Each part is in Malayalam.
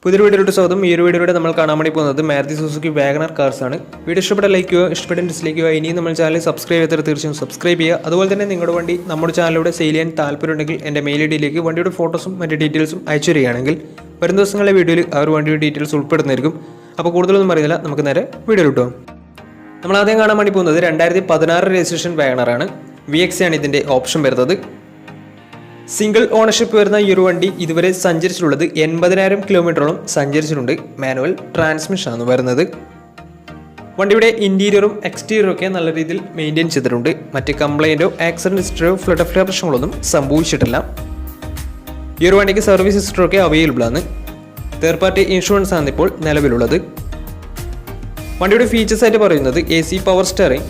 പുതിയ വീഡിയോയിലോട്ട് സ്വാഗതം. ഈ ഒരു വീഡിയോയിലൂടെ നമ്മൾ കാണാൻ വേണ്ടി പോകുന്നത് മാരുതി സുസുക്കി വാഗണർ കാർസ് ആണ്. വീഡിയോ ഇഷ്ടപ്പെട്ട ലൈക്ക് ചെയ്യുക, ഇഷ്ടപ്പെട്ട ഡിസ്ലൈക്ക് ചെയ്യുക. ഇനിയും നമ്മൾ ചാനൽ സബ്സ്ക്രൈബ് ചെയ്തിട്ട് തീർച്ചയായും സബ്സ്ക്രൈബ് ചെയ്യുക. അതുപോലെ തന്നെ നിങ്ങളുടെ വണ്ടി നമ്മുടെ ചാനലിലൂടെ സെയിൽ ചെയ്യാൻ താല്പര്യമുണ്ടെങ്കിൽ എൻ്റെ മെയിൽ ഐഡിയിലേക്ക് വണ്ടിയുടെ ഫോട്ടോസും മറ്റ് ഡീറ്റെയിൽസും അയച്ചു തരികയാണെങ്കിൽ വരും ദിവസങ്ങളിലെ വീഡിയോയിൽ ആ ഒരു വണ്ടിയുടെ ഡീറ്റെയിൽസ് ഉൾപ്പെടുന്നതായിരിക്കും. അപ്പോൾ കൂടുതലൊന്നും പറയുന്നില്ല, നമുക്ക് നേരെ വീഡിയോയിലോട്ട് പോകാം. നമ്മൾ ആദ്യം കാണാൻ വേണ്ടി പോകുന്നത് 2016 രജിസ്ട്രേഷൻ വാഗണറാണ്. VX ആണ് ഇതിൻ്റെ ഓപ്ഷൻ വരുന്നത്. സിംഗിൾ ഓണർഷിപ്പ് വരുന്ന ഈ ഒരു വണ്ടി ഇതുവരെ സഞ്ചരിച്ചിട്ടുള്ളത് 80,000 കിലോമീറ്ററോളം സഞ്ചരിച്ചിട്ടുണ്ട്. മാനുവൽ ട്രാൻസ്മിഷൻ ആണ് വരുന്നത്. വണ്ടിയുടെ ഇൻറ്റീരിയറും എക്സ്റ്റീരിയറും ഒക്കെ നല്ല രീതിയിൽ മെയിൻറ്റെയിൻ ചെയ്തിട്ടുണ്ട്. മറ്റ് കംപ്ലൈൻറ്റോ ആക്സിഡൻറ്റ് ഹിസ്റ്ററിയോ ഫ്ലഡ് ഓഫ് പ്രശ്നങ്ങളൊന്നും സംഭവിച്ചിട്ടില്ല. ഈ ഒരു വണ്ടിക്ക് സർവീസ് ഹിസ്റ്ററൊക്കെ അവൈലബിൾ ആണ്. തേർഡ് പാർട്ടി ഇൻഷുറൻസ് ആണ് ഇപ്പോൾ നിലവിലുള്ളത്. വണ്ടിയുടെ ഫീച്ചേഴ്സ് ആയിട്ട് പറയുന്നത് AC power steering,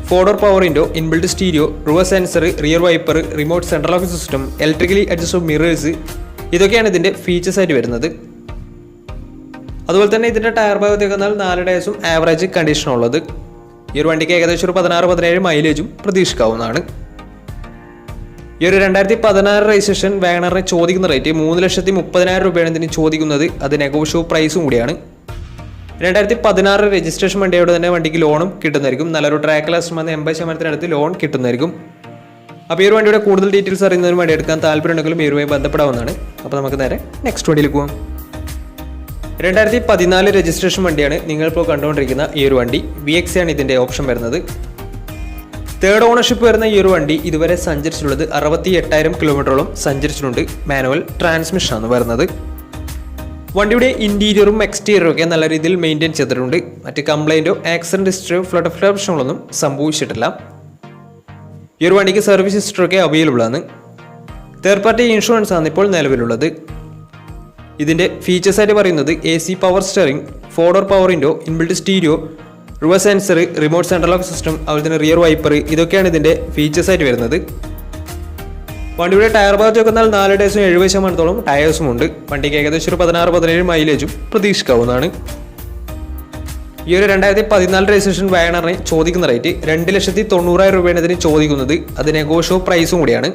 4-door power window, inbuilt stereo, reverse sensor, rear wiper, remote central lock system, electrically adjustable mirrors, ഇതൊക്കെയാണ് ഇതിൻ്റെ ഫീച്ചേഴ്സ് ആയിട്ട് വരുന്നത്. അതുപോലെ തന്നെ ഇതിൻ്റെ ടയർ ഭാഗത്തേക്ക് വന്നാൽ 4 ടയേഴ്സും ആവറേജ് കണ്ടീഷനുള്ളത്. ഈ ഒരു വണ്ടിക്ക് ഏകദേശം ഒരു 16-17 മൈലേജും പ്രതീക്ഷിക്കാവുന്നതാണ്. ഈ ഒരു 2016 രജിസ്ട്രേഷൻ വാഗണറിന് ചോദിക്കുന്ന റേറ്റ് 3,30,000 രൂപയാണ് ഇതിന് ചോദിക്കുന്നത്. അത് നെഗോഷ്യബിൾ പ്രൈസും കൂടിയാണ്. 2016 രജിസ്ട്രേഷൻ വണ്ടിയോട് തന്നെ വണ്ടിക്ക് ലോണും കിട്ടുന്നതായിരിക്കും. നല്ലൊരു ട്രാക്ക് ലാസ്റ്റ് 80% ലോൺ കിട്ടുന്നതായിരിക്കും. അപ്പോൾ ഈ ഒരു വണ്ടിയുടെ കൂടുതൽ ഡീറ്റെയിൽസ് അറിയുന്നതിന് വണ്ടി എടുക്കാൻ താല്പര്യമുണ്ടെങ്കിലും ഈ ഒരുമായി ബന്ധപ്പെടാവുന്നതാണ്. അപ്പോൾ നമുക്ക് നേരെ നെക്സ്റ്റ് വണ്ടിയിൽ പോകാം. 2014 രജിസ്ട്രേഷൻ വണ്ടിയാണ് നിങ്ങളിപ്പോൾ കണ്ടുകൊണ്ടിരിക്കുന്ന ഈ ഒരു വണ്ടി. VX ആണ് ഇതിൻ്റെ ഓപ്ഷൻ വരുന്നത്. തേർഡ് ഓണർഷിപ്പ് വരുന്ന ഈ ഒരു വണ്ടി ഇതുവരെ സഞ്ചരിച്ചിട്ടുള്ളത് 68,000 കിലോമീറ്ററോളം സഞ്ചരിച്ചിട്ടുണ്ട്. മാനുവൽ ട്രാൻസ്മിഷൻ ആണ് വരുന്നത്. വണ്ടിയുടെ ഇൻറ്റീരിയറും എക്സ്റ്റീരിയറും ഒക്കെ നല്ല രീതിയിൽ മെയിൻറ്റെയിൻ ചെയ്തിട്ടുണ്ട്. മറ്റ് കംപ്ലൈൻറ്റോ ആക്സിഡൻറ്റ് ഹിസ്റ്ററിയോ ഫ്ലഡ് ഓഫ് പ്രശ്നങ്ങളൊന്നും സംഭവിച്ചിട്ടില്ല. ഈ ഒരു വണ്ടിക്ക് സർവീസ് ഹിസ്റ്ററൊക്കെ അവൈലബിൾ ആണ്. തേർഡ് പാർട്ടി ഇൻഷുറൻസ് ആണ് ഇപ്പോൾ നിലവിലുള്ളത്. ഇതിൻ്റെ ഫീച്ചേഴ്സ് ആയിട്ട് പറയുന്നത് AC power steering, 4-door power window, inbuilt stereo, reverse sensor, remote central lock system, അതുപോലെ തന്നെ റിയർ വൈപ്പർ, ഇതൊക്കെയാണ് ഇതിൻ്റെ ഫീച്ചേഴ്സ് ആയിട്ട് വരുന്നത്. വണ്ടിയുടെ ടയർ ഭാഗത്തേക്ക് വന്നാൽ 4 ടയേഴ്സും 70%-ഓളം ടയേഴ്സും ഉണ്ട്. വണ്ടിക്ക് ഏകദേശം ഒരു 16-17 മൈലേജും പ്രതീക്ഷിക്കാവുന്നതാണ്. ഈ ഒരു 2014 രജിസ്ട്രേഷൻ വാഗണറിന് ചോദിക്കുന്ന റേറ്റ് 2,90,000 രൂപയാണ് ഇതിന് ചോദിക്കുന്നത്. അത് നെഗോഷ്യബിൾ പ്രൈസും കൂടിയാണ്.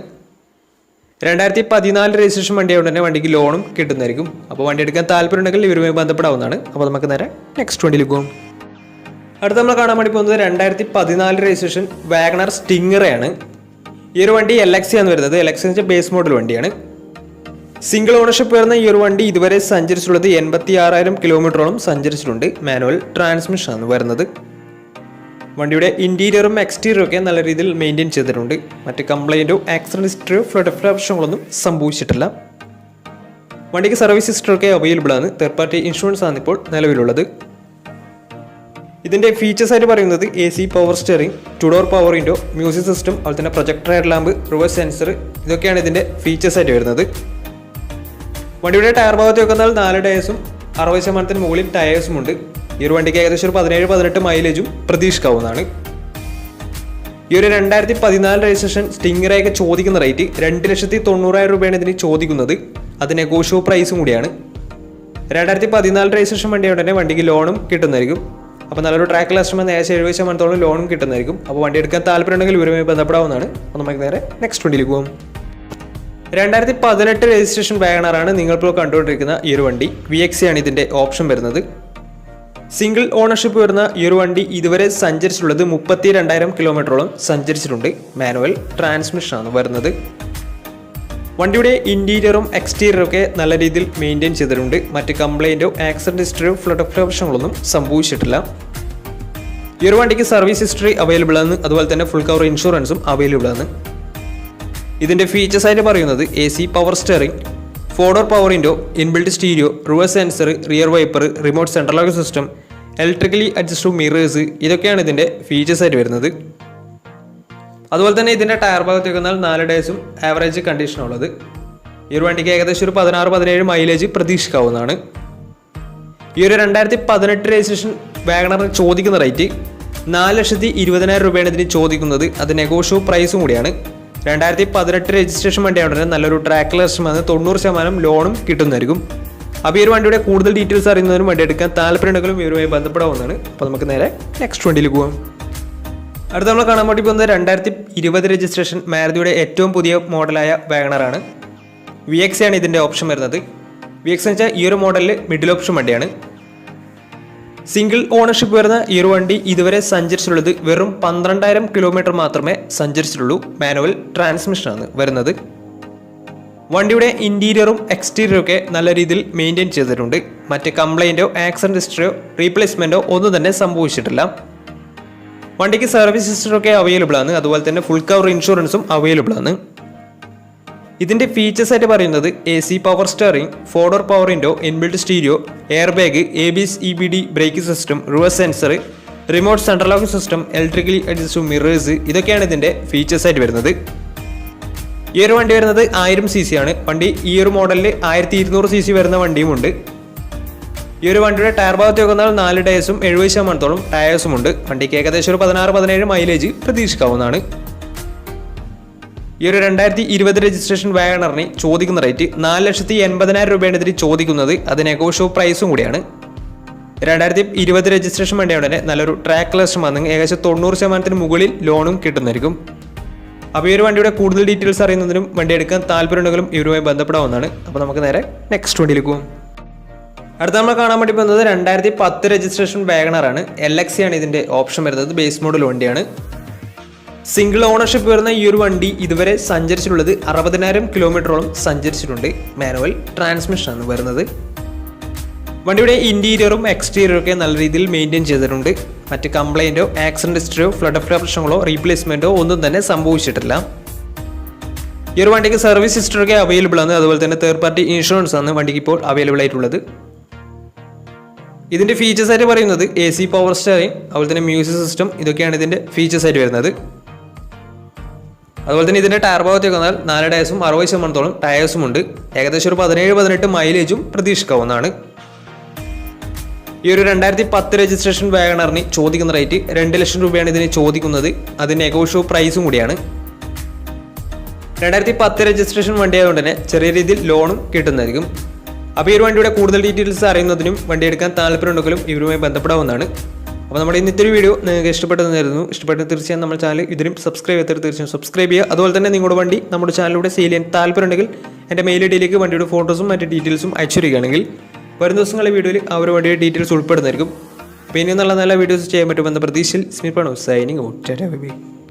2014 രജിസ്ട്രേഷൻ വണ്ടിയായതുകൊണ്ട് തന്നെ വണ്ടിക്ക് ലോണും കിട്ടുന്നതായിരിക്കും. അപ്പോൾ വണ്ടി എടുക്കാൻ താല്പര്യമുണ്ടെങ്കിൽ ഇവരുമായി ബന്ധപ്പെടാവുന്നതാണ്. അപ്പോൾ നമുക്ക് നേരെ നെക്സ്റ്റ് വണ്ടിയിൽ പോകും. അടുത്ത നമ്മൾ കാണാൻ വേണ്ടി പോകുന്നത് 2014 രജിസ്ട്രേഷൻ വാഗണർ സ്റ്റിംഗറയാണ്. ഈ ഒരു വണ്ടി LX ആണ് വരുന്നത്. LX എന്ന് വെച്ചാൽ ബേസ് മോഡൽ വണ്ടിയാണ്. സിംഗിൾ ഓണർഷിപ്പ് വരുന്ന ഈ ഒരു വണ്ടി ഇതുവരെ സഞ്ചരിച്ചിട്ടുള്ളത് 86,000 കിലോമീറ്ററോളം സഞ്ചരിച്ചിട്ടുണ്ട്. മാനുവൽ ട്രാൻസ്മിഷൻ ആണ് വരുന്നത്. വണ്ടിയുടെ ഇൻറ്റീരിയറും എക്സ്റ്റീരിയറും ഒക്കെ നല്ല രീതിയിൽ മെയിൻറ്റെയിൻ ചെയ്തിട്ടുണ്ട്. മറ്റ് കംപ്ലൈൻറ്റോ ആക്സിഡൻറ്റ് ഹിസ്റ്ററിയോ ഫ്ലഡ് ഓഫ് പ്രശ്നങ്ങളൊന്നും സംഭവിച്ചിട്ടില്ല. വണ്ടിക്ക് സർവീസ് ഹിസ്റ്ററൊക്കെ അവൈലബിൾ ആണ്. തേർഡ് പാർട്ടി ഇൻഷുറൻസ് ആണ് ഇപ്പോൾ നിലവിലുള്ളത്. ഇതിൻ്റെ ഫീച്ചേഴ്സ് ആയിട്ട് പറയുന്നത് AC power steering, 2-door power window, music system, അതുപോലെ തന്നെ projector head lamp, reverse sensor, ഇതൊക്കെയാണ് ഇതിൻ്റെ ഫീച്ചേഴ്സ് ആയിട്ട് വരുന്നത്. വണ്ടിയുടെ ടയർ ഭാഗത്തേക്ക് വന്നാൽ 4 ടയേഴ്സും 60%-ന് മുകളിൽ ടയേഴ്സും ഉണ്ട്. ഈ ഒരു വണ്ടിക്ക് ഏകദേശം ഒരു 17-18 മൈലേജും പ്രതീക്ഷിക്കാവുന്നതാണ്. ഈ ഒരു 2014 രജിസ്ട്രേഷൻ സ്റ്റിംഗറയൊക്കെ ചോദിക്കുന്ന റേറ്റ് 2,90,000 രൂപയാണ് ഇതിന് ചോദിക്കുന്നത്. അത് നെഗോഷ്യബിൾ പ്രൈസും കൂടിയാണ്. 2014 രജിസ്ട്രേഷൻ വണ്ടിയോടെ തന്നെ വണ്ടിക്ക് ലോണും കിട്ടുന്നതായിരിക്കും. അപ്പോൾ നല്ലൊരു ട്രാക്ക് ലാസ്റ്റ് 70%-ഓളം ലോണും കിട്ടുന്നതായിരിക്കും. അപ്പോൾ വണ്ടി എടുക്കാൻ താല്പര്യമുണ്ടെങ്കിൽ ഇവരുമായി ബന്ധപ്പെടാവുന്നതാണ്. അപ്പോൾ നമുക്ക് നേരെ നെക്സ്റ്റ് വണ്ടിയിൽ പോകും. 2018 രജിസ്ട്രേഷൻ വാഗണറാണ് നിങ്ങളിപ്പോൾ കണ്ടുകൊണ്ടിരിക്കുന്ന ഈ ഒരു വണ്ടി. VX ആണ് ഇതിൻ്റെ ഓപ്ഷൻ വരുന്നത്. സിംഗിൾ ഓണർഷിപ്പ് വരുന്ന ഈ ഒരു വണ്ടി ഇതുവരെ സഞ്ചരിച്ചിട്ടുള്ളത് 32,000 കിലോമീറ്ററോളം സഞ്ചരിച്ചിട്ടുണ്ട്. മാനുവൽ ട്രാൻസ്മിഷൻ ആണ് വരുന്നത്. വണ്ടിയുടെ ഇൻറ്റീരിയറും എക്സ്റ്റീരിയറും ഒക്കെ നല്ല രീതിയിൽ മെയിൻറ്റെയിൻ ചെയ്തിട്ടുണ്ട്. മറ്റ് കംപ്ലൈൻറ്റോ ആക്സിഡൻറ്റ് ഹിസ്റ്ററിയോ ഫ്ലഡ് ഓഫ് പ്രശ്നങ്ങളൊന്നും സംഭവിച്ചിട്ടില്ല. ഈ ഒരു വണ്ടിക്ക് സർവീസ് ഹിസ്റ്ററി അവൈലബിൾ ആണ്. അതുപോലെ തന്നെ ഫുൾ കവർ ഇൻഷുറൻസും അവൈലബിൾ ആണ്. ഇതിൻ്റെ ഫീച്ചേഴ്സ് ആയിട്ട് പറയുന്നത് AC power steering, 4-door power window, inbuilt stereo, reverse sensor, rear wiper, remote central lock system, electrically adjustable mirrors, ഇതൊക്കെയാണ് ഇതിൻ്റെ ഫീച്ചേഴ്സ് ആയിട്ട് വരുന്നത്. അതുപോലെ തന്നെ ഇതിൻ്റെ ടയർ ഭാഗത്തേക്ക് വന്നാൽ 4 ടയേഴ്സും ആവറേജ് കണ്ടീഷനുള്ളത്. ഈ ഒരു വണ്ടിക്ക് ഏകദേശം ഒരു 16-17 മൈലേജ് പ്രതീക്ഷിക്കാവുന്നതാണ്. ഈ ഒരു 2018 രജിസ്ട്രേഷൻ വാഗണറിന് ചോദിക്കുന്ന റേറ്റ് 4,20,000 രൂപയാണ് ഇതിന് ചോദിക്കുന്നത്. അത് നെഗോഷ്യബിൾ പ്രൈസും കൂടിയാണ്. 2018 രജിസ്ട്രേഷൻ വണ്ടിയാണെങ്കിൽ നല്ലൊരു ട്രാക്ക് ലാസ്റ്റ് 90% ലോണും കിട്ടുന്നതായിരിക്കും. അപ്പോൾ ഈ ഒരു വണ്ടിയുടെ കൂടുതൽ ഡീറ്റെയിൽസ് അറിയുന്നതിനും വണ്ടി എടുക്കാൻ താല്പര്യമുണ്ടെങ്കിലും ഇവരുമായി ബന്ധപ്പെടാവുന്നതാണ്. അപ്പോൾ നമുക്ക് നേരെ നെക്സ്റ്റ് വണ്ടിയിൽ പോകാം. അടുത്ത നമ്മൾ കാണാൻ വേണ്ടി പോകുന്നത് 2020 രജിസ്ട്രേഷൻ മാരുതിയുടെ ഏറ്റവും പുതിയ മോഡലായ വാഗണറാണ്. VX ആണ് ഇതിൻ്റെ ഓപ്ഷൻ വരുന്നത്. VX എന്ന് വെച്ചാൽ ഈ ഒരു മോഡലിൽ മിഡിൽ ഓപ്ഷൻ വണ്ടിയാണ്. സിംഗിൾ ഓണർഷിപ്പ് വരുന്ന ഈ ഒരു വണ്ടി ഇതുവരെ സഞ്ചരിച്ചിട്ടുള്ളത് വെറും 12,000 കിലോമീറ്റർ മാത്രമേ സഞ്ചരിച്ചിട്ടുള്ളൂ. മാനുവൽ ട്രാൻസ്മിഷനാണ് വരുന്നത്. വണ്ടിയുടെ ഇന്റീരിയറും എക്സ്റ്റീരിയറും ഒക്കെ നല്ല രീതിയിൽ മെയിൻറ്റെയിൻ ചെയ്തിട്ടുണ്ട്. മറ്റ് കംപ്ലൈൻറ്റോ ആക്സിഡന്റ് ഹിസ്റ്ററിയോ റീപ്ലേസ്മെൻറ്റോ ഒന്നും തന്നെ സംഭവിച്ചിട്ടില്ല. വണ്ടിക്ക് സർവീസ് ഹിസ്റ്ററൊക്കെ അവൈലബിൾ ആണ്. അതുപോലെ തന്നെ ഫുൾ കവർ ഇൻഷുറൻസും അവൈലബിൾ ആണ്. ഇതിൻ്റെ ഫീച്ചേഴ്സ് ആയിട്ട് പറയുന്നത് AC power steering, 4-door power window, inbuilt stereo, air bag, ABS EBD brake system, reverse sensor, remote central locking system, electrically adjustable mirrors, ഇതൊക്കെയാണ് ഇതിൻ്റെ ഫീച്ചേഴ്സ് ആയിട്ട് വരുന്നത്. ഈ ഒരു വണ്ടി വരുന്നത് 1000 cc ആണ്. വണ്ടി ഈ ഒരു മോഡലിൽ 1200 cc വരുന്ന വണ്ടിയുമുണ്ട്. ഈ ഒരു വണ്ടിയുടെ ടയർ ഭാഗത്ത് നോക്കുന്നാൽ 4 ടയേഴ്സും 70% ടയേഴ്സും ഉണ്ട്. വണ്ടിക്ക് ഏകദേശം ഒരു 16-17 മൈലേജ് പ്രതീക്ഷിക്കാവുന്നതാണ്. ഈ ഒരു 2020 രജിസ്ട്രേഷൻ വാഗണറിന് ചോദിക്കുന്ന റേറ്റ് 4,80,000 രൂപയാണ് ഇതിന് ചോദിക്കുന്നത്. അത് നെഗോഷ്യബിൾ പ്രൈസും കൂടിയാണ്. 2020 രജിസ്ട്രേഷൻ വണ്ടിയാണ് തന്നെ നല്ലൊരു ട്രാക്ക് ലക്ഷം വന്നെങ്കിൽ ഏകദേശം 90% മുകളിൽ ലോണും കിട്ടുന്നതായിരിക്കും. അപ്പോൾ ഈ ഒരു വണ്ടിയുടെ കൂടുതൽ ഡീറ്റെയിൽസ് അറിയുന്നതിനും വണ്ടി എടുക്കാൻ താല്പര്യമുണ്ടെങ്കിലും ഇവരുമായി ബന്ധപ്പെടാവുന്നതാണ്. അപ്പോൾ നമുക്ക് നേരെ നെക്സ്റ്റ് വണ്ടിയിലേക്ക് പോകും. അടുത്ത നമ്മൾ കാണാൻ വേണ്ടി പോകുന്നത് 2010 രജിസ്ട്രേഷൻ വാഗണറാണ്. LX ആണ് ഇതിൻ്റെ ഓപ്ഷൻ വരുന്നത്. ബേസ് മോഡൽ വണ്ടിയാണ്. സിംഗിൾ ഓണർഷിപ്പ് വരുന്ന ഈ ഒരു വണ്ടി ഇതുവരെ സഞ്ചരിച്ചിട്ടുള്ളത് 60,000 കിലോമീറ്ററോളം സഞ്ചരിച്ചിട്ടുണ്ട്. മാനുവൽ ട്രാൻസ്മിഷനാണ് വരുന്നത്. വണ്ടിയുടെ ഇന്റീരിയറും എക്സ്റ്റീരിയറും ഒക്കെ നല്ല രീതിയിൽ മെയിൻറ്റെയിൻ ചെയ്തിട്ടുണ്ട്. മറ്റ് കംപ്ലൈൻറ്റോ ആക്സിഡന്റ് ഹിസ്റ്ററിയോ ഫ്ലഡ് പ്രശ്നങ്ങളോ റീപ്ലേസ്മെൻറ്റോ ഒന്നും തന്നെ സംഭവിച്ചിട്ടില്ല. ഈ ഒരു വണ്ടിക്ക് സർവീസ് ഹിസ്റ്ററൊക്കെ അവൈലബിൾ ആണ്. അതുപോലെ തന്നെ തേർഡ് പാർട്ടി ഇൻഷുറൻസ് ആണ് വണ്ടിക്ക് ഇപ്പോൾ അവൈലബിൾ ആയിട്ടുള്ളത്. ഇതിൻ്റെ ഫീച്ചേഴ്സ് ആയിട്ട് പറയുന്നത് AC പവർ സ്റ്റിയറിംഗ്, അതുപോലെ തന്നെ മ്യൂസിക് സിസ്റ്റം, ഇതൊക്കെയാണ് ഇതിൻ്റെ ഫീച്ചേഴ്സ് ആയിട്ട് വരുന്നത്. അതുപോലെ തന്നെ ഇതിൻ്റെ ടയർ ഭാഗത്തേക്ക് വന്നാൽ 4 ടയേഴ്സും 60% ടയേഴ്സും ഉണ്ട്. ഏകദേശം ഒരു 17-18 മൈലേജും പ്രതീക്ഷിക്കാവുന്നതാണ്. ഈ ഒരു 2010 രജിസ്ട്രേഷൻ വാഗണറിന് ചോദിക്കുന്ന റേറ്റ് 2 ലക്ഷം രൂപയാണ് ഇതിന് ചോദിക്കുന്നത്. അത് നെഗോഷ്യബിൾ പ്രൈസും കൂടിയാണ്. 2010 രജിസ്ട്രേഷൻ വണ്ടി ആയതുകൊണ്ട് തന്നെ ചെറിയ രീതിയിൽ ലോണും കിട്ടുന്നതായിരിക്കും. അപ്പോൾ ഈ ഒരു വണ്ടിയുടെ കൂടുതൽ ഡീറ്റെയിൽസ് അറിയുന്നതിനും വണ്ടി എടുക്കാൻ താല്പര്യമുണ്ടെങ്കിലും ഇവരുമായി ബന്ധപ്പെടാവുന്നതാണ്. അപ്പോൾ നമ്മുടെ ഇന്നത്തെ ഒരു വീഡിയോ നിങ്ങൾക്ക് ഇഷ്ടപ്പെട്ടെന്നായിരുന്നു. ഇഷ്ടപ്പെട്ടെന്ന് തീർച്ചയായും നമ്മുടെ ചാനൽ ഇതിനും സബ്സ്ക്രൈബ് ചെയ്തിട്ട് തീർച്ചയായും സബ്സ്ക്രൈബ് ചെയ്യുക. അതുപോലെ തന്നെ നിങ്ങളുടെ വണ്ടി നമ്മുടെ ചാനലിലൂടെ സെയിൽ ചെയ്യാൻ താല്പര്യമുണ്ടെങ്കിൽ എൻ്റെ മെയിൽ ഐഡിയിലേക്ക് വണ്ടിയുടെ ഫോട്ടോസും മറ്റ് ഡീറ്റെയിൽസും അയച്ചു തരികയാണെങ്കിൽ വരും ദിവസങ്ങളിലെ വീഡിയോയിൽ ആ ഒരു വണ്ടിയുടെ ഡീറ്റെയിൽസ് ഉൾപ്പെടുന്നതായിരിക്കും. അപ്പോൾ ഇനിയും നല്ല നല്ല വീഡിയോസ് ചെയ്യാൻ പറ്റുമെന്ന പ്രതീക്ഷയിൽ സ്മിർപ്പാണ് സൈനിങ് ഔട്ട്.